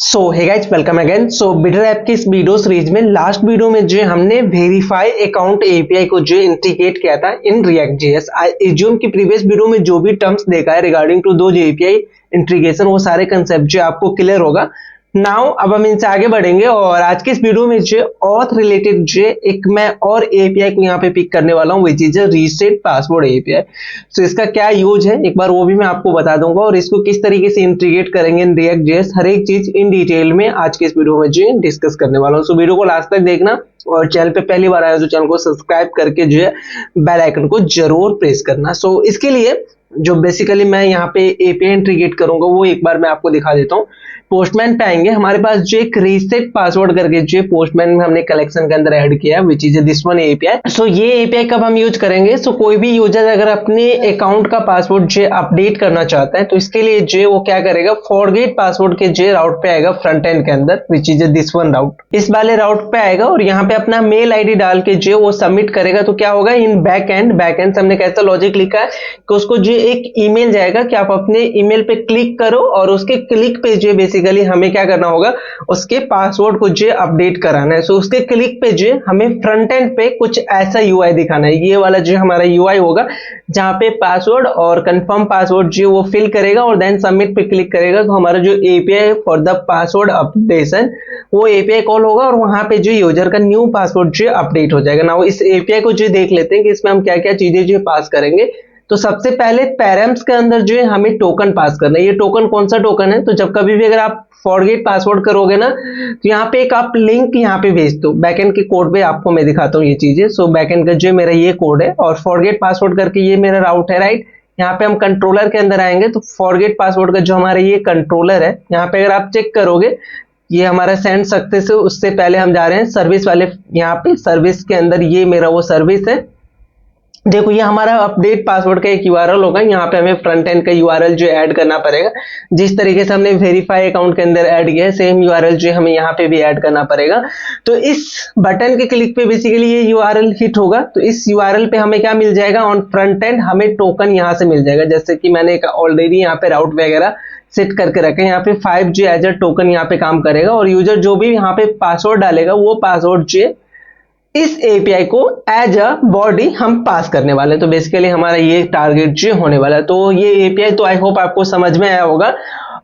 सो hey guys, welcome again. सो bitter app की इस video series में लास्ट वीडियो में जो हमने वेरीफाई अकाउंट एपीआई को जो इंटीग्रेट किया था in React JS, I assume की प्रीवियस वीडियो में जो भी टर्म्स देखा है रिगार्डिंग टू दो एपीआई इंटीग्रेशन, वो सारे कंसेप्ट जो आपको क्लियर होगा नाउ। अब हम इनसे आगे बढ़ेंगे और आज के इस वीडियो में जो ऑथ रिलेटेड जो एक मैं और एपीआई को यहाँ पे पिक करने वाला हूँ, which is reset password API. So इसका क्या यूज है एक बार वो भी मैं आपको बता दूंगा और इसको किस तरीके से इंटीग्रेट करेंगे इन रिएक्ट जेएस, हर एक चीज इन डिटेल में आज के इस वीडियो में जो डिस्कस करने वाला हूँ। सो वीडियो को लास्ट तक देखना और चैनल पे पहली बार आया तो चैनल को सब्सक्राइब करके जो है बेल आइकन को जरूर प्रेस करना। सो इसके लिए जो बेसिकली मैं यहाँ पे एपीआई इंटीग्रेट करूंगा वो एक बार मैं आपको दिखा देता हूँ। पोस्टमैन पे आएंगे, हमारे पास जो एक रीसेट पासवर्ड करके जो पोस्टमैन में हमने कलेक्शन के अंदर ऐड किया है which is this one API. So ये एपीआई कब हम यूज करेंगे? सो कोई भी यूजर अगर अपने अकाउंट का पासवर्ड जो अपडेट करना चाहता है तो इसके लिए जो वो क्या करेगा, फॉरगेट पासवर्ड के जो राउट पे आएगा फ्रंट एंड के अंदर विच इज दिस वन राउट, इस वाले राउट पे आएगा और यहाँ पे अपना मेल आईडी डाल के जो वो सबमिट करेगा तो क्या होगा, इन बैक एंड से हमने कैसा लॉजिक लिखा है कि उसको जो एक ईमेल जाएगा कि आप अपने ईमेल पे क्लिक करो और उसके क्लिक पे जो बेसिकली हमें क्या करना होगा, उसके पासवर्ड को जो अपडेट कराना है। सो उसके क्लिक पे जो हमें फ्रंट एंड पे कुछ ऐसा यूआई दिखाना है, ये वाला जो हमारा यूआई होगा जहां पे पासवर्ड और कंफर्म पासवर्ड जो वो फिल करेगा और देन सबमिट पे क्लिक करेगा तो हमारा जो API for the password updation वो एपीआई कॉल होगा और वहां पे जो यूजर का न्यू पासवर्ड जो अपडेट हो जाएगा। ना इस एपीआई को जो देख लेते हैं कि इसमें हम क्या क्या चीजें जो पास करेंगे। तो सबसे पहले पैरम्स के अंदर जो है हमें टोकन पास करना है। ये टोकन कौन सा टोकन है? तो जब कभी भी अगर आप फॉरगेट पासवर्ड करोगे ना तो यहाँ पे एक आप लिंक यहाँ पे भेज दो, बैकएंड के कोड पे आपको मैं दिखाता हूँ ये चीजें। सो बैकएंड का जो मेरा ये कोड है और फॉरगेट पासवर्ड करके ये मेरा राउट है, राइट। यहाँ पे हम कंट्रोलर के अंदर आएंगे तो फॉरगेट पासवर्ड का जो हमारा ये कंट्रोलर है, यहाँ पे अगर आप चेक करोगे ये हमारा सेंड सक्सेस है। उससे पहले हम जा रहे हैं सर्विस वाले, यहाँ पे सर्विस के अंदर ये मेरा वो सर्विस है। देखो ये हमारा अपडेट पासवर्ड का एक यूआरएल होगा, यहाँ पे हमें फ्रंट एंड का यूआरएल जो ऐड करना पड़ेगा। जिस तरीके से हमने वेरीफाई अकाउंट के अंदर ऐड किया है सेम यूआरएल जो हमें यहाँ पे भी ऐड करना पड़ेगा। तो इस बटन के क्लिक पे बेसिकली ये यूआरएल हिट होगा तो इस यूआरएल पे हमें क्या मिल जाएगा, ऑन फ्रंट एंड हमें टोकन यहाँ से मिल जाएगा। जैसे कि मैंने ऑलरेडी यहाँ पे राउट वगैरह सेट करके रखे, यहाँ पे 5G एज अ टोकन यहाँ पे काम करेगा और यूजर जो भी यहाँ पे पासवर्ड डालेगा वो पासवर्ड जो इस एपीआई को एज अ बॉडी हम पास करने वाले हैं। तो बेसिकली हमारा ये टारगेट जो होने वाला है। तो ये एपीआई तो आई होप आपको समझ में आया होगा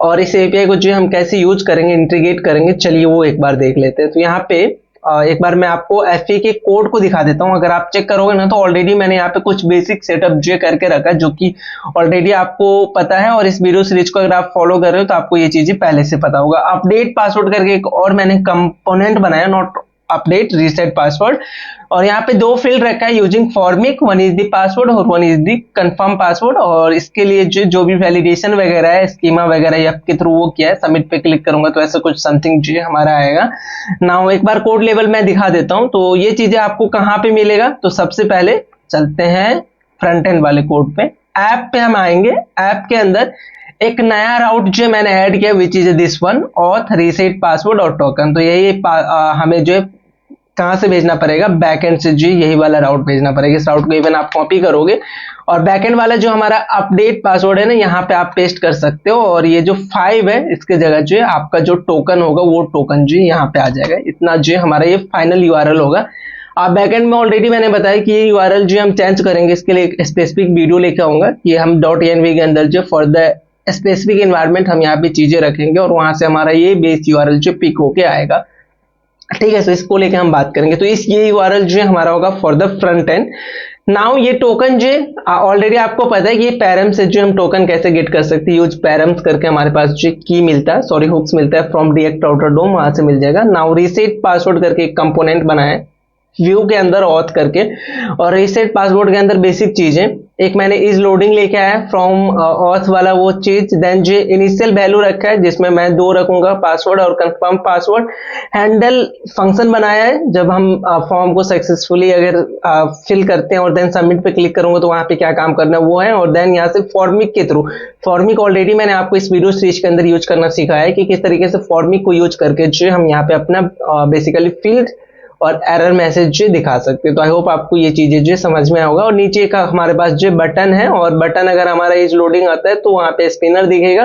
और इस एपीआई को जो हम कैसे यूज करेंगे, इंटीग्रेट करेंगे, चलिए वो एक बार देख लेते हैं। तो यहाँ पे एक बार मैं आपको एफए के कोड को दिखा देता हूं। अगर आप चेक करोगे ना तो ऑलरेडी मैंने यहाँ पे कुछ बेसिक सेटअप जो करके रखा है जो कि ऑलरेडी आपको पता है और इस वीडियो सीरीज को अगर आप फॉलो कर रहे हो तो आपको ये चीजें पहले से पता होगा। अपडेट पासवर्ड करके एक और मैंने कंपोनेंट बनाया, नॉट अपडेट रीसेट पासवर्ड, और यहाँ पे दो फील्ड रखा है using Formik, one is the password और one is the confirm password. और इसके लिए जो भी वैलिडेशन वगैरह है, स्कीमा वगैरह या के थ्रू वो किया है, सबमिट पे क्लिक करूंगा तो ऐसा कुछ समथिंग जो हमारा आएगा। नाउ एक बार कोड लेवल मैं दिखा देता हूं। तो ये चीजें आपको कहाँ पे मिलेगा, तो सबसे पहले चलते हैं फ्रंट एंड वाले कोड पे। ऐप पे हम आएंगे, ऐप के अंदर एक नया राउट जो मैंने ऐड किया विच is this one, auth reset password और टोकन। तो यही हमें जो है कहां से भेजना पड़ेगा, बैकएंड से जी यही वाला राउट भेजना पड़ेगा। इस राउट को इवन आप कॉपी करोगे और बैकएंड वाला जो हमारा अपडेट पासवर्ड है ना यहाँ पे आप पेस्ट कर सकते हो और ये जो 5 है इसके जगह जो आपका जो टोकन होगा वो टोकन जी यहाँ पे आ जाएगा। इतना जो हमारा ये फाइनल यूआरएल होगा। आप बैकएंड में ऑलरेडी मैंने बताया कि ये यूआरएल जो हम चेंज करेंगे इसके लिए एक स्पेसिफिक वीडियो लेके आऊंगा कि हम .env के अंदर जो फॉर द स्पेसिफिक एनवायरनमेंट हम यहाँ पे चीजें रखेंगे और वहां से हमारा ये बेस यूआरएल जो पिक होके आएगा, ठीक है। तो इसको लेके हम बात करेंगे। तो ये यूआरएल जो हमारा होगा for the front end. Now ये टोकन जो ऑलरेडी आपको पता है कि ये पैरम से जो हम टोकन कैसे गेट कर सकते हैं, यूज पैरम्स करके हमारे पास जो की मिलता है, सॉरी हुक्स मिलता है फ्रॉम रिएक्ट राउटर डोम, वहां से मिल जाएगा। नाउ रीसेट पासवर्ड करके एक कंपोनेंट बनाया है व्यू के अंदर ऑथ करके और रीसेट पासवर्ड के अंदर बेसिक चीजें, एक मैंने इज लोडिंग लेके आया फ्रॉम ऑथ वाला वो चीज, देन जो इनिशियल वैल्यू रखा है जिसमें मैं 2 रखूंगा पासवर्ड और कंफर्म पासवर्ड। हैंडल फंक्शन बनाया है जब हम फॉर्म को सक्सेसफुली अगर फिल करते हैं और देन सबमिट पे क्लिक करूंगा तो वहां पे क्या काम करना है वो है। और देन यहाँ से फॉर्मिक के थ्रू, फॉर्मिक ऑलरेडी मैंने आपको इस वीडियो सीरीज के अंदर यूज करना सिखाया है कि किस तरीके से फॉर्मिक को यूज करके जो हम यहाँ पे अपना बेसिकली फील्ड और एरर मैसेज जो दिखा सकते हैं। तो आई होप आपको ये चीजें जो समझ में होगा। और नीचे का हमारे पास जो बटन है और बटन अगर हमारा एज लोडिंग आता है तो वहां पे स्पिनर दिखेगा।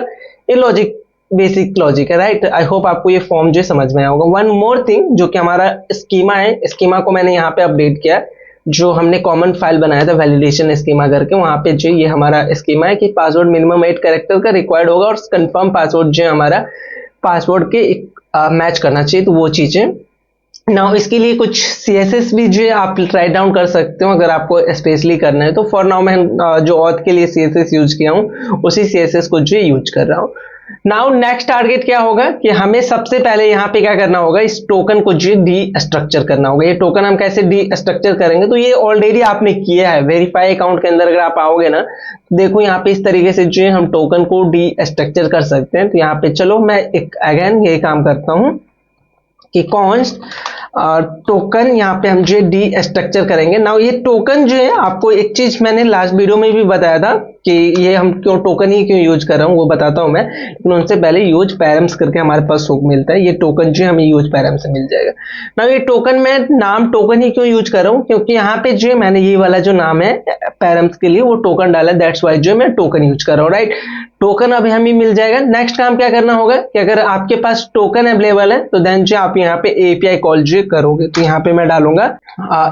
ये लॉजिक बेसिक लॉजिक है, राइट। आई होप आपको ये फॉर्म जो समझ में आया होगा। वन मोर थिंग, जो कि हमारा स्कीमा है, स्कीमा को मैंने यहाँ पे अपडेट किया, जो हमने कॉमन फाइल बनाया था वैलिडेशन स्कीमा करके, वहां पे जो ये हमारा स्कीमा है कि पासवर्ड मिनिमम 8 कैरेक्टर का रिक्वायर्ड होगा और कंफर्म पासवर्ड जो है हमारा पासवर्ड के मैच करना चाहिए, तो वो चीजें। नाउ इसके लिए कुछ CSS भी जो है आप राइट डाउन कर सकते हो अगर आपको स्पेशली करना है तो। फॉर नाउ मैं जो ऑथ के लिए CSS यूज किया हूँ उसी CSS को जो यूज कर रहा हूँ। नाउ नेक्स्ट टारगेट क्या होगा कि हमें सबसे पहले यहाँ पे क्या करना होगा, इस टोकन को जो डी स्ट्रक्चर करना होगा। ये टोकन हम कैसे डी स्ट्रक्चर करेंगे, तो ये ऑलरेडी आपने किया है वेरीफाई अकाउंट के अंदर। अगर आप आओगे ना, देखो यहाँ पे इस तरीके से जो है हम टोकन को डी स्ट्रक्चर कर सकते हैं। तो यहाँ पे चलो मैं एक अगेन ये काम करता हूँ कि कॉन्स्ट टोकन, यहाँ पे हम जो डी स्ट्रक्चर करेंगे। नाउ ये टोकन जो है, आपको एक चीज मैंने लास्ट वीडियो में भी बताया था कि ये हम क्यों टोकन ही क्यों यूज कर रहा हूँ वो बताता हूँ मैं, लेकिन उनसे पहले यूज पैरम्स करके हमारे पास हुक मिलता है। ये टोकन जो है हमें यूज पैरम से मिल जाएगा। नाउ ये टोकन मैं नाम टोकन ही क्यों यूज कर रहा हूँ, क्योंकि यहाँ पे जो मैंने ये वाला जो नाम है पैरम्स के लिए वो टोकन डाला, दैट्स वाई जो मैं टोकन यूज कर रहा हूँ, राइट। टोकन अभी हमें मिल जाएगा। नेक्स्ट काम क्या करना होगा कि अगर आपके पास टोकन अवेलेबल है तो देन जो आप यहाँ पे API कॉल जो करोगे, तो यहाँ पे मैं डालूंगा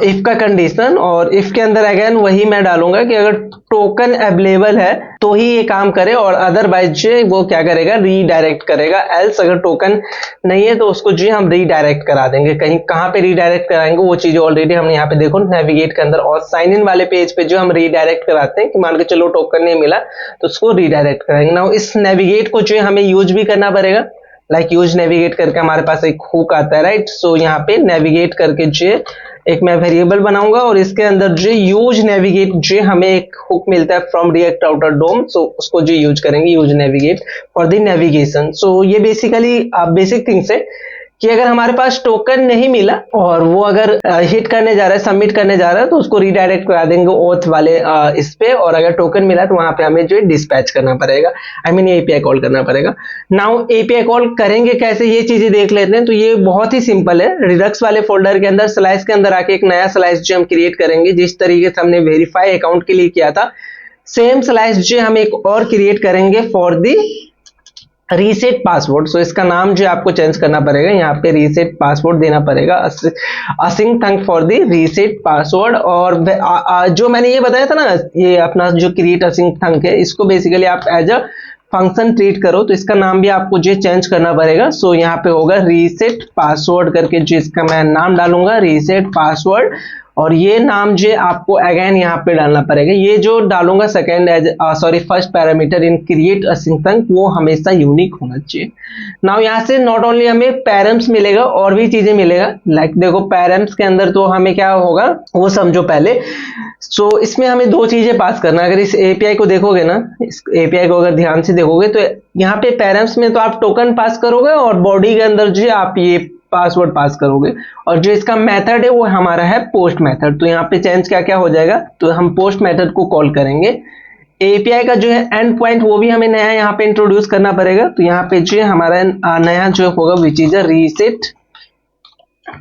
इफ का कंडीशन, और इफ के अंदर अगेन वही मैं डालूंगा कि अगर टोकन अवेलेबल है तो ही ये काम करे, और अदरवाइज जो वो क्या करेगा, रीडायरेक्ट करेगा। एल्स अगर टोकन नहीं है तो उसको जो हम रीडायरेक्ट करा देंगे। कहीं कहाँ पे रीडायरेक्ट कराएंगे वो चीज ऑलरेडी हमने यहाँ पे देखो नेविगेट के अंदर और साइन इन वाले पेज पे जो हम रीडायरेक्ट कराते हैं कि मान के चलो टोकन नहीं मिला तो उसको रीडायरेक्ट कराएंगे। ना इस नेविगेट को जो हमें यूज भी करना पड़ेगा, लाइक यूज नेविगेट करके हमारे पास एक हुक आता है, राइट। सो यहाँ पे नेविगेट करके जो एक मैं वेरिएबल बनाऊंगा और इसके अंदर जो यूज नेविगेट जो हमें एक हुक मिलता है from React router DOM, so उसको जो यूज करेंगे, use navigate for the navigation. So ये बेसिकली बेसिक थिंग्स है कि अगर हमारे पास टोकन नहीं मिला और वो अगर हिट करने जा रहा है, सबमिट करने जा रहा है, तो उसको रीडायरेक्ट करा देंगे ओथ वाले इस पे, और अगर टोकन मिला तो वहां पे हमें जो डिस्पैच करना पड़ेगा, आई मीन API कॉल करना पड़ेगा। नाउ API कॉल करेंगे कैसे, ये चीजें देख लेते हैं। तो ये बहुत ही सिंपल है। रिडक्स वाले फोल्डर के अंदर स्लाइस के अंदर आके एक नया स्लाइस जो हम क्रिएट करेंगे, जिस तरीके से हमने वेरीफाई अकाउंट के लिए किया था, सेम स्लाइस जो हम एक और क्रिएट करेंगे फॉर दी रीसेट पासवर्ड। सो इसका नाम जो आपको चेंज करना पड़ेगा, यहाँ पे रीसेट पासवर्ड देना पड़ेगा, using थंक for the reset password. और जो मैंने ये बताया था ना, ये अपना जो क्रिएट असिंग थंक है, इसको बेसिकली आप एज अ फंक्शन ट्रीट करो, तो इसका नाम भी आपको जो चेंज करना पड़ेगा। सो यहाँ पे होगा रीसेट पासवर्ड करके, जो इसका मैं नाम डालूंगा रीसेट पासवर्ड, और ये नाम जो आपको अगेन यहाँ पे डालना पड़ेगा। ये जो डालूंगा सेकेंड एज फर्स्ट पैरामीटर इन क्रिएट असिंग थंक, वो हमेशा यूनिक होना चाहिए। नाउ यहाँ से नॉट ओनली हमें पैरम्स मिलेगा और भी चीजें मिलेगा, लाइक देखो पैरम्स के अंदर तो हमें क्या होगा वो समझो पहले। सो इसमें हमें दो चीजें पास करना है। अगर इस API को देखोगे ना, इस API को अगर ध्यान से देखोगे तो यहाँ पे पैरम्स में तो आप टोकन पास करोगे और बॉडी के अंदर जो आप ये पासवर्ड पास करोगे, और जो इसका मेथड है वो हमारा है पोस्ट मेथड। तो यहाँ पे चेंज क्या क्या हो जाएगा, तो हम पोस्ट मेथड को कॉल करेंगे। API का जो है एंड पॉइंट वो भी हमें नया यहाँ पे इंट्रोड्यूस करना पड़ेगा। तो यहाँ पे जो हमारा नया जो होगा विच इज रीसेट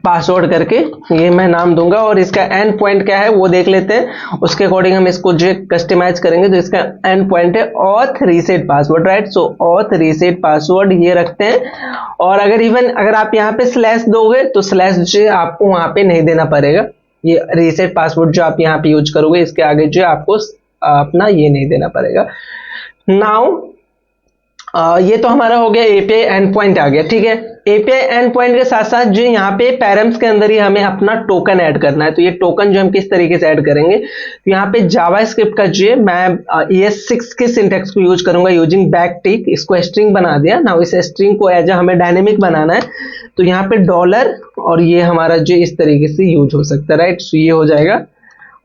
पासवर्ड करके, ये मैं नाम दूंगा, और इसका एंड पॉइंट क्या है वो देख लेते हैं। उसके अकॉर्डिंग हम इसको जो कस्टमाइज करेंगे। तो इसका एंड पॉइंट है ऑथ रीसेट पासवर्ड, राइट। सो ऑथ रीसेट पासवर्ड ये रखते हैं। और अगर आप यहाँ पे स्लैश दोगे तो स्लैश जो आपको वहां पे नहीं देना पड़ेगा। ये रीसेट पासवर्ड जो आप यहाँ पे यूज करोगे, इसके आगे जो आपको अपना ये नहीं देना पड़ेगा। नाउ ये तो हमारा हो गया API एंड पॉइंट आ गया, ठीक है। API एंड पॉइंट के साथ साथ जो यहाँ पे पैरम्स के अंदर ही हमें अपना टोकन ऐड करना है। तो ये टोकन जो हम किस तरीके से ऐड करेंगे, तो यहाँ पे जावास्क्रिप्ट का जो है मैं ES6 के सिंटैक्स को यूज करूंगा यूजिंग बैकटिक। इसको स्ट्रिंग बना दिया ना, इस स्ट्रिंग को एज हमें डायनेमिक बनाना है। तो यहाँ पे डॉलर, और ये हमारा जो इस तरीके से यूज हो सकता है, राइट। सो ये हो जाएगा।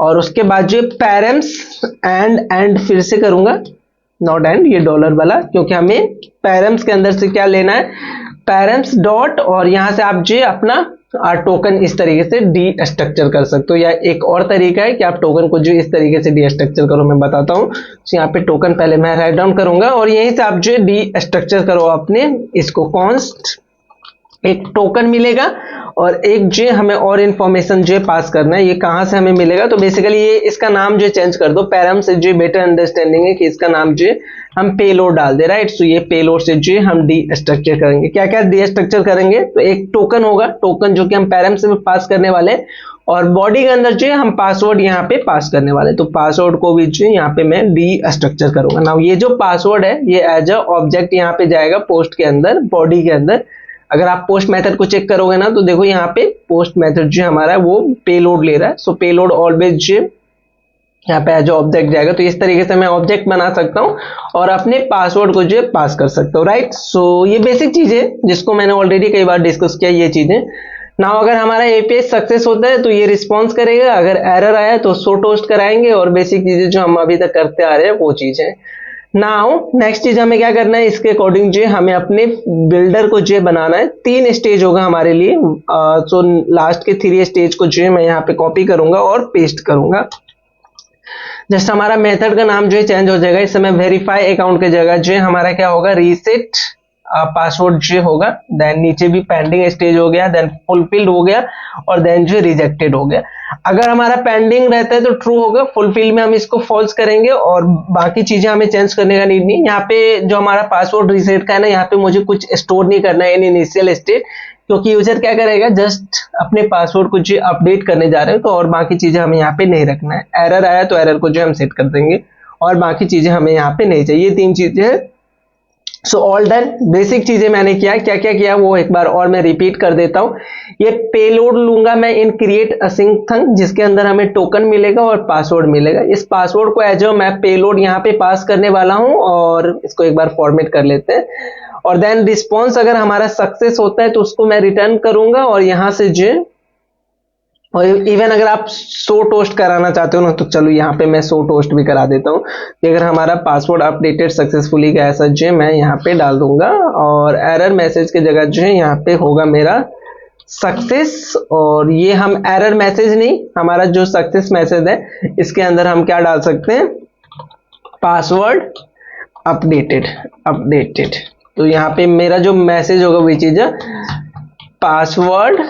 और उसके बाद जो पैरम्स एंड फिर से करूंगा, नॉट एंड, ये डॉलर वाला, क्योंकि हमें पैरम्स के अंदर से क्या लेना है, पैरम्स डॉट, और यहां से आप जो अपना टोकन इस तरीके से डी स्ट्रक्चर कर सकते हो। या एक और तरीका है कि आप टोकन को जो इस तरीके से डी स्ट्रक्चर करो, मैं बताता हूँ। तो यहाँ पे टोकन पहले मैं राइट डाउन करूंगा और यहीं से आप जो डी स्ट्रक्चर करो अपने इसको, कॉन्स्ट एक टोकन मिलेगा और एक जो हमें और इन्फॉर्मेशन जो पास करना है, ये कहाँ से हमें मिलेगा, तो बेसिकली ये इसका नाम जो चेंज कर दो, पैरम से जो बेटर अंडरस्टैंडिंग है कि इसका नाम जो हम पेलोड डाल दे, राइट। सो ये पेलोड से जो हम डी स्ट्रक्चर करेंगे। क्या क्या डी स्ट्रक्चर करेंगे, तो एक टोकन होगा, टोकन जो कि हम पैरम से पास करने वाले हैं, और बॉडी के अंदर जो हम पासवर्ड यहाँ पे पास करने वाले, तो पासवर्ड को भी जो यहाँ पे मैं डी स्ट्रक्चर करूंगा। नाउ ये जो पासवर्ड है ये एज अ ऑब्जेक्ट यहाँ पे जाएगा पोस्ट के अंदर, बॉडी के अंदर। अगर आप पोस्ट मेथड को चेक करोगे ना, तो देखो यहाँ पे पोस्ट मेथड जो हमारा है वो पेलोड ले रहा है। सो पेलोड ऑलवेज यहाँ पे एज ऑब्जेक्ट जाएगा। तो इस तरीके से मैं ऑब्जेक्ट बना सकता हूँ और अपने पासवर्ड को जो पास कर सकता हूँ, राइट। सो ये बेसिक चीज है जिसको मैंने ऑलरेडी कई बार डिस्कस किया, ये चीजें। नाउ अगर हमारा एपीआई सक्सेस होता है तो ये रिस्पॉन्स करेगा, अगर एरर आया तो शो टोस्ट कराएंगे, और बेसिक चीजें जो हम अभी तक करते आ रहे हैं वो चीज है। नाउ नेक्स्ट चीज हमें क्या करना है, इसके अकॉर्डिंग जो हमें अपने बिल्डर को जो बनाना है। 3 स्टेज होगा हमारे लिए। सो लास्ट के 3 स्टेज को जो मैं यहाँ पे कॉपी करूंगा और पेस्ट करूंगा। जस्ट हमारा मेथड का नाम जो है चेंज हो जाएगा। इस समय वेरीफाई अकाउंट की जगह जो हमारा क्या होगा, रीसेट पासवर्ड जो होगा। देन नीचे भी पेंडिंग स्टेज हो गया, देन फुलफिल्ड हो गया, और देन जो रिजेक्टेड हो गया। अगर हमारा पेंडिंग रहता है तो ट्रू होगा, फुलफिल में हम इसको फॉल्स करेंगे, और बाकी चीजें हमें चेंज करने का नीड नहीं। यहाँ पे जो हमारा पासवर्ड रीसेट का है ना, यहाँ पे मुझे कुछ स्टोर नहीं करना है इन इनिशियल स्टेज, क्योंकि यूजर क्या करेगा, जस्ट अपने पासवर्ड को जो अपडेट करने जा रहे हो, तो और बाकी चीजें हमें यहाँ पे नहीं रखना है। एरर आया तो एरर को जो हम सेट कर देंगे, और बाकी चीजें हमें यहाँ पे नहीं चाहिए। 3 चीजें हैं। So all done. बेसिक चीजें मैंने किया, क्या क्या किया वो एक बार और मैं रिपीट कर देता हूं। ये पेलोड लूंगा मैं इन क्रिएट असिंक थंग, जिसके अंदर हमें टोकन मिलेगा और पासवर्ड मिलेगा। इस पासवर्ड को एज मैं पेलोड यहाँ पे पास करने वाला हूं, और इसको एक बार फॉर्मेट कर लेते हैं। और देन रिस्पॉन्स अगर हमारा सक्सेस होता है तो उसको मैं रिटर्न करूंगा, और यहां से जो, और इवन अगर आप शो टोस्ट कराना चाहते हो ना, तो चलो यहाँ पे मैं शो टोस्ट भी करा देता हूँ कि अगर हमारा पासवर्ड अपडेटेड सक्सेसफुली का ऐसा जो मैं यहाँ पे डाल दूंगा, और एरर मैसेज की जगह जो है यहाँ पे होगा मेरा सक्सेस। और ये हम एरर मैसेज नहीं, हमारा जो सक्सेस मैसेज है इसके अंदर हम क्या डाल सकते हैं, पासवर्ड अपडेटेड। तो यहाँ पे मेरा जो मैसेज होगा वही चीज है, पासवर्ड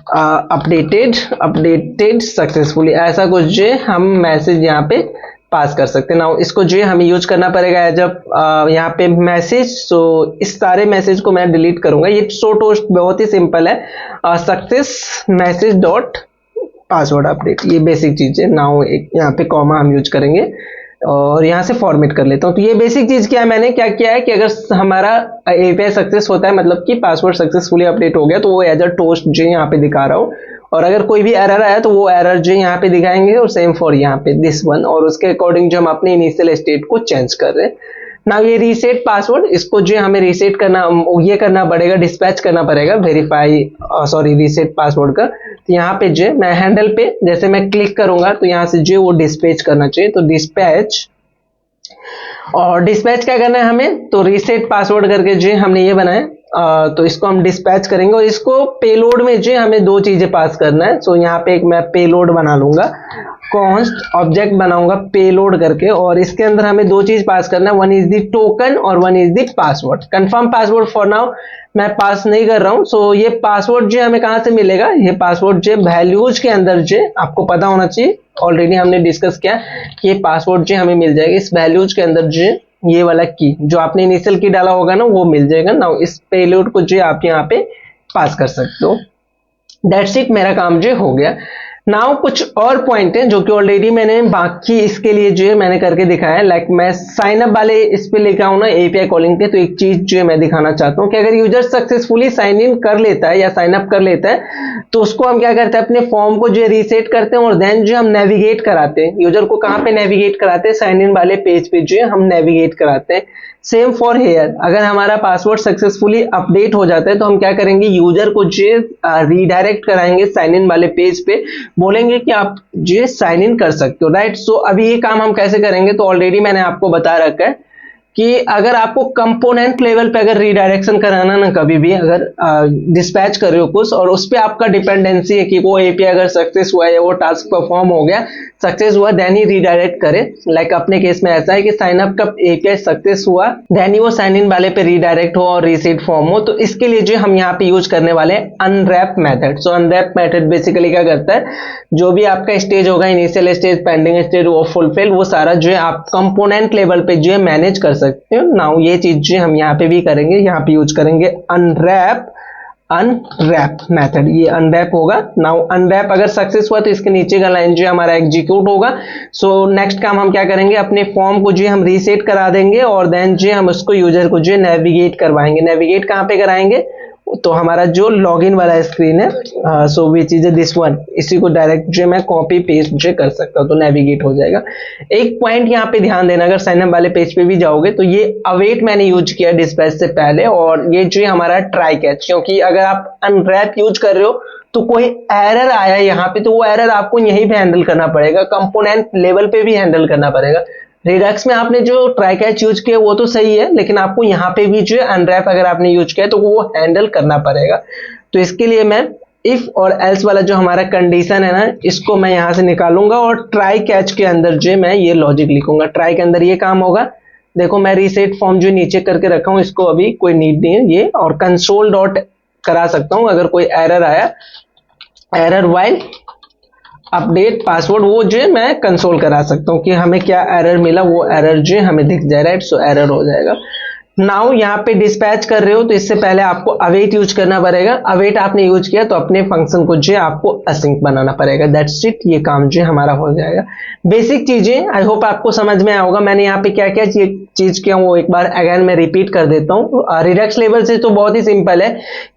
अपडेटेड सक्सेसफुली, ऐसा कुछ जो हम मैसेज यहाँ पे पास कर सकते हैं। नाउ इसको जो हमें यूज करना पड़ेगा एज यहाँ पे मैसेज। सो इस सारे मैसेज को मैं डिलीट करूंगा। ये शो टोस्ट बहुत ही सिंपल है, success message dot password update, ये बेसिक चीज है। नाउ एक यहाँ पे कॉमा हम यूज करेंगे, और यहाँ से फॉर्मेट कर लेता हूँ। तो ये बेसिक चीज क्या है, मैंने क्या किया है कि अगर हमारा एपीआई सक्सेस होता है, मतलब कि पासवर्ड सक्सेसफुली अपडेट हो गया, तो वो एज अ टोस्ट जो यहाँ पे दिखा रहा हूँ। और अगर कोई भी एरर आया तो वो एरर जो यहाँ पे दिखाएंगे, और सेम फॉर यहाँ पे दिस वन, और उसके अकॉर्डिंग जो हम अपने इनिशियल स्टेट को चेंज कर रहे हैं। ना ये रीसेट पासवर्ड, इसको जो हमें रीसेट करना, ये करना पड़ेगा, डिस्पैच करना पड़ेगा रीसेट पासवर्ड का। तो यहाँ पे जो मैं हैंडल पे जैसे मैं क्लिक करूंगा तो यहाँ से जो वो डिस्पैच करना चाहिए, तो डिस्पैच। और डिस्पैच क्या करना है हमें, तो रीसेट पासवर्ड करके जो हमने ये बनाया, तो इसको हम डिस्पैच करेंगे। और इसको पेलोड में जो हमें 2 चीजें पास करना है। सो यहाँ पे एक मैं पेलोड बना लूंगा, कॉन्स्ट ऑब्जेक्ट बनाऊंगा पेलोड करके, और इसके अंदर हमें 2 चीज पास करना है, 1 इज द टोकन और 1 is the password. Confirm password for now मैं पास नहीं कर रहा हूं। सो ये पासवर्ड जो हमें कहां से मिलेगा, ये पासवर्ड जो वैल्यूज के अंदर जो आपको पता होना चाहिए, ऑलरेडी हमने डिस्कस किया कि ये पासवर्ड जो हमें मिल जाएगा इस वैल्यूज के अंदर, जो ये वाला की जो आपने इनिशियल की डाला होगा ना, वो मिल जाएगा। ना इस पेलोड को जो आप यहाँ पे पास कर सकते हो। दैट्स इट, मेरा काम जो हो गया। नाउ कुछ और पॉइंट है जो कि ऑलरेडी मैंने बाकी इसके लिए जो है मैंने करके दिखाया है। लाइक मैं साइन अप वाले इस पे लिखा हूं ना एपीआई कॉलिंग पे, तो एक चीज जो है मैं दिखाना चाहता हूं कि अगर यूजर सक्सेसफुली साइन इन कर लेता है या साइन अप कर लेता है, तो उसको हम क्या करते हैं, अपने फॉर्म को जो है रीसेट करते हैं, और देन जो हम नेविगेट कराते हैं यूजर को, कहां पे नेविगेट कराते हैं, साइन इन वाले पेज पे जो है हम नेविगेट कराते हैं। सेम फॉर हेयर, अगर हमारा पासवर्ड सक्सेसफुली अपडेट हो जाता है तो हम क्या करेंगे, यूजर को जो रीडायरेक्ट कराएंगे साइन इन वाले पेज पे, बोलेंगे कि आप जो साइन इन कर सकते हो, राइट। सो अभी ये काम हम कैसे करेंगे, तो ऑलरेडी मैंने आपको बता रखा है कि अगर आपको कंपोनेंट लेवल पे अगर रीडायरेक्शन कराना ना, कभी भी अगर डिस्पैच कर रहे हो कुछ और उस पर आपका डिपेंडेंसी है कि वो एपीआई अगर सक्सेस हुआ है या वो टास्क परफॉर्म हो गया, सक्सेस हुआ देन ही रीडायरेक्ट करे। लाइक अपने केस में ऐसा है कि साइन अप का एपीआई सक्सेस हुआ देन ही वो साइन इन वाले पे रीडायरेक्ट हो और रीसेट फॉर्म हो। तो इसके लिए जो हम यहाँ पे यूज करने वाले हैं अनरैप मेथड। सो अनरैप मेथड बेसिकली क्या करता है, जो भी आपका स्टेज होगा, इनिशियल स्टेज, पेंडिंग स्टेज, वो फुलफिल, वो सारा जो है आप कंपोनेंट लेवल पे जो है मैनेज कर सकते हो। नाउ ये चीज जो हम यहाँ पे भी करेंगे, यहाँ पे यूज करेंगे अनरैप मेथड। ये अनरैप होगा। नाउ अनरैप अगर सक्सेस हुआ तो इसके नीचे का लाइन जो है हमारा एग्जीक्यूट होगा। सो नेक्स्ट काम हम क्या करेंगे, अपने फॉर्म को जो है हम रीसेट करा देंगे और देन जो हम उसको यूजर को जो है नेविगेट करवाएंगे। नेविगेट कहाँ पे कराएंगे, तो हमारा जो लॉगिन वाला स्क्रीन है, सो विच इज दिस वन, इसी को डायरेक्ट जो मैं कॉपी पेस्ट जो कर सकता हूँ, तो नेविगेट हो जाएगा। एक पॉइंट यहाँ पे ध्यान देना, अगर साइन अप वाले पेज पे भी जाओगे तो ये अवेट मैंने यूज किया डिस्पैच से पहले, और ये जो है हमारा ट्राई कैच, क्योंकि अगर आप अनरैप यूज कर रहे हो तो कोई एरर आया यहाँ पे तो वो एरर आपको यहीं पे हैंडल करना पड़ेगा, कंपोनेंट लेवल पे भी हैंडल करना पड़ेगा। रिडक्स में आपने जो ट्राई कैच यूज किया वो तो सही है, लेकिन आपको यहाँ पे भी जो है अनरैप अगर आपने यूज किया तो वो हैंडल करना पड़ेगा। तो इसके लिए मैं इफ और एल्स वाला जो हमारा कंडीशन है ना, इसको मैं यहाँ से निकालूंगा और ट्राई कैच के अंदर जो मैं ये लॉजिक लिखूंगा। ट्राई के अंदर ये काम होगा, देखो मैं रीसेट फॉर्म जो नीचे करके रखा हूँ इसको अभी कोई नीड नहीं है ये, और कंसोल डॉट करा सकता हूँ अगर कोई एरर आया, एरर वाइल अपडेट पासवर्ड, वो जो है मैं कंसोल करा सकता हूँ कि हमें क्या एरर मिला, वो एरर जो है हमें दिख जाए, राइट। सो एरर हो जाएगा। नाउ यहाँ पे डिस्पैच कर रहे हो तो इससे पहले आपको अवेट यूज करना पड़ेगा। अवेट आपने यूज किया तो अपने फंक्शन को जो है आपको असिंक बनाना पड़ेगा। दैट्स इट, ये काम जो है हमारा हो जाएगा। बेसिक चीजें आई होप आपको समझ में आया होगा। मैंने यहाँ पे क्या क्या चीज किया वो एक बार अगेन मैं रिपीट कर देता हूँ। रिडक्स लेवल से तो बहुत ही सिंपल है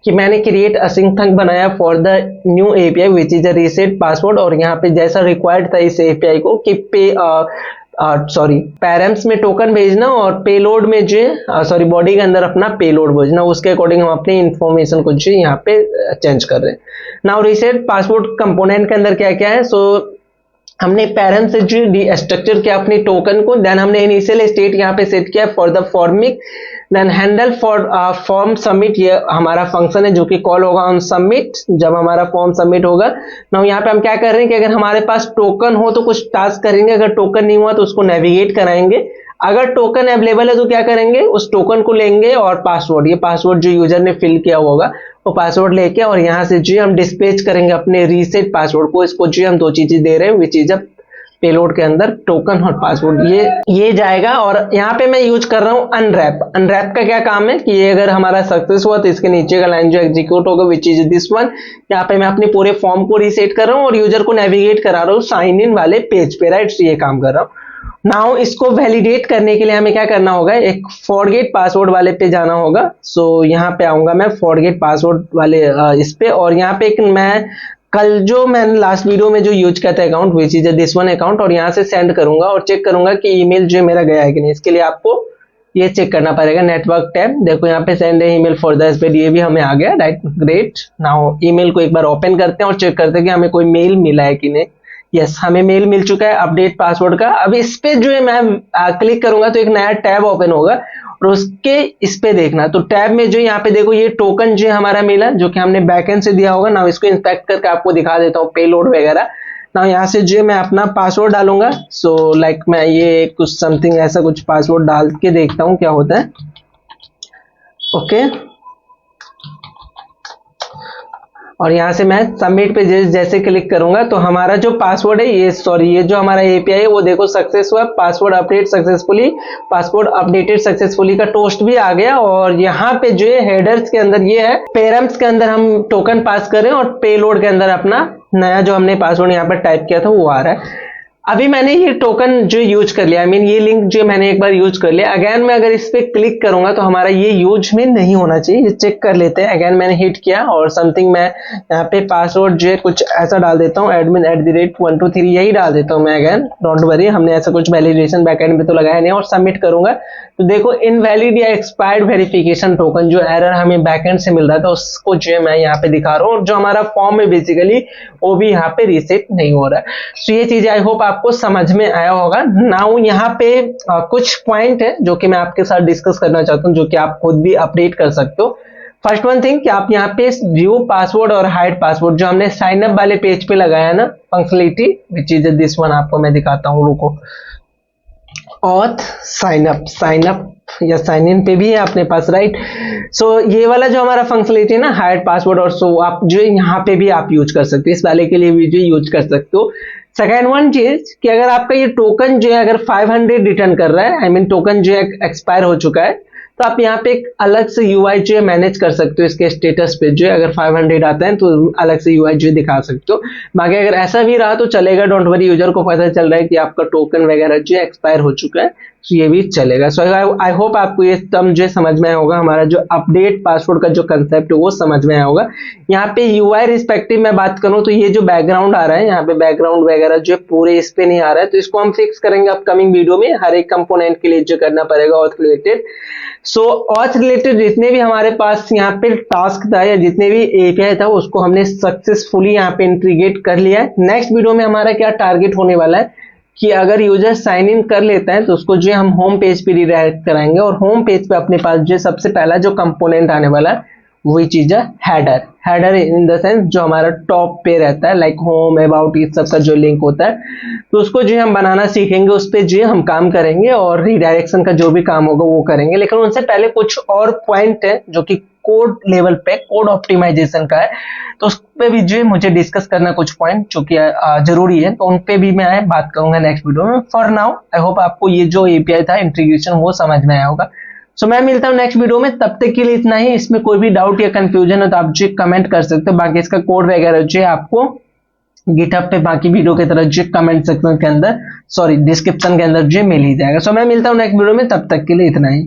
कि मैंने क्रिएट असिंक थंक बनाया for the new API which is a reset password, और यहाँ पे जैसा रिक्वायर्ड था इस एपीआई को कि पैरम्स में टोकन भेजना और पेलोड में जो सॉरी बॉडी के अंदर अपना पेलोड भेजना, उसके अकॉर्डिंग हम अपनी इंफॉर्मेशन को जो यहाँ पे चेंज कर रहे हैं। नाउ रीसेट पासवर्ड कंपोनेंट के अंदर क्या क्या है, सो हमने पैरम से जो स्ट्रक्चर किया अपनी टोकन को, देन हमने इनिशियल स्टेट यहाँ पे सेट किया for the Formik, then handle for form submit, ये हमारा फंक्शन है जो कि कॉल होगा ऑन सबमिट जब हमारा फॉर्म सबमिट होगा। नाउ यहाँ पे हम क्या कर रहे हैं कि अगर हमारे पास टोकन हो तो कुछ टास्क करेंगे, अगर टोकन नहीं हुआ तो उसको नेविगेट कराएंगे, अगर टोकन अवेलेबल है तो क्या करेंगे, उस टोकन को लेंगे और पासवर्ड, ये पासवर्ड जो यूजर ने फिल किया होगा वो पासवर्ड लेके और यहाँ से जो हम डिस्पैच करेंगे अपने रीसेट पासवर्ड को। इसको जो हम दो चीजें दे रहे हैं विच इज अ पेलोड के अंदर टोकन और पासवर्ड, ये जाएगा। और यहाँ पे मैं यूज कर रहा हूँ अनरैप। अनरैप का क्या काम है कि ये अगर हमारा सक्सेस हुआ तो इसके नीचे का लाइन जो एग्जीक्यूट होगा विच इज दिस वन, यहाँ पे मैं अपने पूरे फॉर्म को रीसेट कर रहा हूँ और यूजर को नेविगेट करा रहा हूँ साइन इन वाले पेज पे, राइट। ये काम कर रहा हूँ। नाउ इसको वैलिडेट करने के लिए हमें क्या करना होगा, एक फॉरगेट पासवर्ड वाले पे जाना होगा। सो यहाँ पे आऊंगा मैं फॉरगेट पासवर्ड वाले इस पे, और यहाँ पे एक मैं कल जो मैंने लास्ट वीडियो में जो यूज किया था account which is this one account, और यहाँ से सेंड करूंगा और चेक करूंगा कि ईमेल जो मेरा गया है कि नहीं। इसके लिए आपको ये चेक करना पड़ेगा नेटवर्क टैब, देखो यहाँ पे सेंड है ईमेल फॉर द स्पेड, ये भी हमें आ गया, राइट, ग्रेट। नाउ ईमेल को एक बार ओपन करते हैं और चेक करते हैं कि हमें कोई मेल मिला है कि नहीं। यस, हमें मेल मिल चुका है अपडेट पासवर्ड का। अब इस पे जो है मैं क्लिक करूंगा तो एक नया टैब ओपन होगा और उसके इस पे देखना, तो टैब में जो यहाँ पे देखो ये टोकन जो हमारा मिला जो कि हमने बैकएंड से दिया होगा ना, इसको इंस्पेक्ट करके आपको दिखा देता हूँ पेलोड वगैरह ना। यहाँ से जो मैं अपना पासवर्ड डालूंगा। सो लाइक मैं ये कुछ समथिंग ऐसा कुछ पासवर्ड डाल के देखता हूँ क्या होता है। ओके, और यहाँ से मैं सबमिट पे जैसे क्लिक करूंगा तो हमारा जो पासवर्ड है ये जो हमारा एपीआई है वो देखो सक्सेस हुआ, password update successfully, password updated successfully का टोस्ट भी आ गया। और यहाँ पे जो है हेडर्स के अंदर ये है, पेरम्स के अंदर हम टोकन पास करें और पेलोड के अंदर अपना नया जो हमने पासवर्ड यहाँ पर टाइप किया था वो आ रहा है। अभी मैंने ये टोकन जो यूज कर लिया, ये लिंक जो मैंने एक बार यूज कर लिया, अगेन मैं अगर इस पे क्लिक करूंगा तो हमारा ये यूज में नहीं होना चाहिए, ये चेक कर लेते हैं। अगेन मैंने हिट किया और समथिंग मैं यहाँ पे पासवर्ड जो है कुछ ऐसा डाल देता हूँ, admin@123 यही डाल देता हूँ मैं। अगेन डोंट वरी, हमने ऐसा कुछ वैलिडेशन बैकएंड में तो लगाया नहीं, और सबमिट करूंगा तो देखो इनवैलिड या एक्सपायर्ड वेरिफिकेशन टोकन, जो एरर हमें बैकएंड से मिल रहा था उसको जो है मैं यहाँ पे दिखा रहा हूँ, और जो हमारा फॉर्म है बेसिकली वो भी यहाँ पे रीसेट नहीं हो रहा है। तो ये चीज आई होप आपको समझ में आया होगा। नाउ यहाँ पे कुछ पॉइंट है जो कि मैं आपके साथ डिस्कस करना चाहता हूँ, जो कि आप खुद भी अपडेट कर सकते हो। फर्स्ट वन थिंग कि आप यहाँ पे व्यू पासवर्ड और हाइड पासवर्ड जो हमने साइन अप वाले पेज पे लगाया ना functionality which is this one, आपको मैं दिखाता हूँ, रुको। ऑथ साइन अप या साइन इन पे भी है अपने पास, राइट। सो ये वाला जो हमारा फंक्शनलिटी है ना हाइड पासवर्ड, और सो आप जो यहाँ पे भी आप यूज कर सकते हो, इस वाले के लिए भी जो यूज कर सकते हो। सेकेंड वन चीज कि अगर आपका ये टोकन जो है अगर 500 रिटर्न कर रहा है, आई मीन टोकन जो है एक्सपायर हो चुका है, तो आप यहाँ पे एक अलग से यूआई जो है मैनेज कर सकते हो इसके स्टेटस पे, जो है अगर 500 आता है तो अलग से यूआई जो है दिखा सकते हो। बाकी अगर ऐसा भी रहा तो चलेगा, डोंट वरी, यूजर को पता चल रहा है कि आपका टोकन वगैरह जो है एक्सपायर हो चुका है, तो ये भी चलेगा। सो आई होप आपको ये टर्म जो है समझ में आया होगा, हमारा जो अपडेट पासवर्ड का जो कंसेप्ट है वो समझ में आया होगा। यहाँ पे यूआई रिस्पेक्टिव मैं बात करूँ तो ये जो बैकग्राउंड आ रहा है यहाँ पे बैकग्राउंड वगैरह जो है पूरे इस पे नहीं आ रहा है, तो इसको हम फिक्स करेंगे अपकमिंग वीडियो में, हर एक कंपोनेंट के लिए जो करना पड़ेगा ऑथ रिलेटेड। सो ऑथ रिलेटेड जितने भी हमारे पास यहाँ पे टास्क था या जितने भी एपीआई था उसको हमने सक्सेसफुली यहाँ पे इंटीग्रेट कर लिया है। नेक्स्ट वीडियो में हमारा क्या टारगेट होने वाला है कि अगर यूजर साइन इन कर लेता है तो उसको जो हम होम पेज पे रिडायरेक्ट कराएंगे, और होम पेज पे अपने पास जो सबसे पहला जो कंपोनेंट आने वाला है वही चीज है हेडर इन द सेंस जो हमारा टॉप पे रहता है, लाइक होम अबाउट इस सब का जो लिंक होता है, तो उसको जो हम बनाना सीखेंगे, उस पे जो हम काम करेंगे और रीडायरेक्शन का जो भी काम होगा वो करेंगे। लेकिन उनसे पहले कुछ और पॉइंट है जो कि कोड लेवल पे कोड ऑप्टिमाइजेशन का है, तो उस पे भी जो है मुझे डिस्कस करना कुछ पॉइंट जो कि जरूरी है, तो उन पे भी मैं बात करूंगा नेक्स्ट वीडियो में। फॉर नाउ आई होप आपको ये जो एपीआई था इंटीग्रेशन वो समझ में आया होगा। सो मैं मिलता हूँ नेक्स्ट वीडियो में, तब तक के लिए इतना ही। इसमें कोई भी डाउट या कंफ्यूजन हो तो आप जो कमेंट कर सकते हो, बाकी इसका कोड वगैरह जो है आपको गिटहब पे बाकी वीडियो की तरह जो कमेंट सेक्शन के अंदर डिस्क्रिप्शन के अंदर जो मिल ही जाएगा। सो मैं मिलता हूँ नेक्स्ट वीडियो में, तब तक के लिए इतना ही।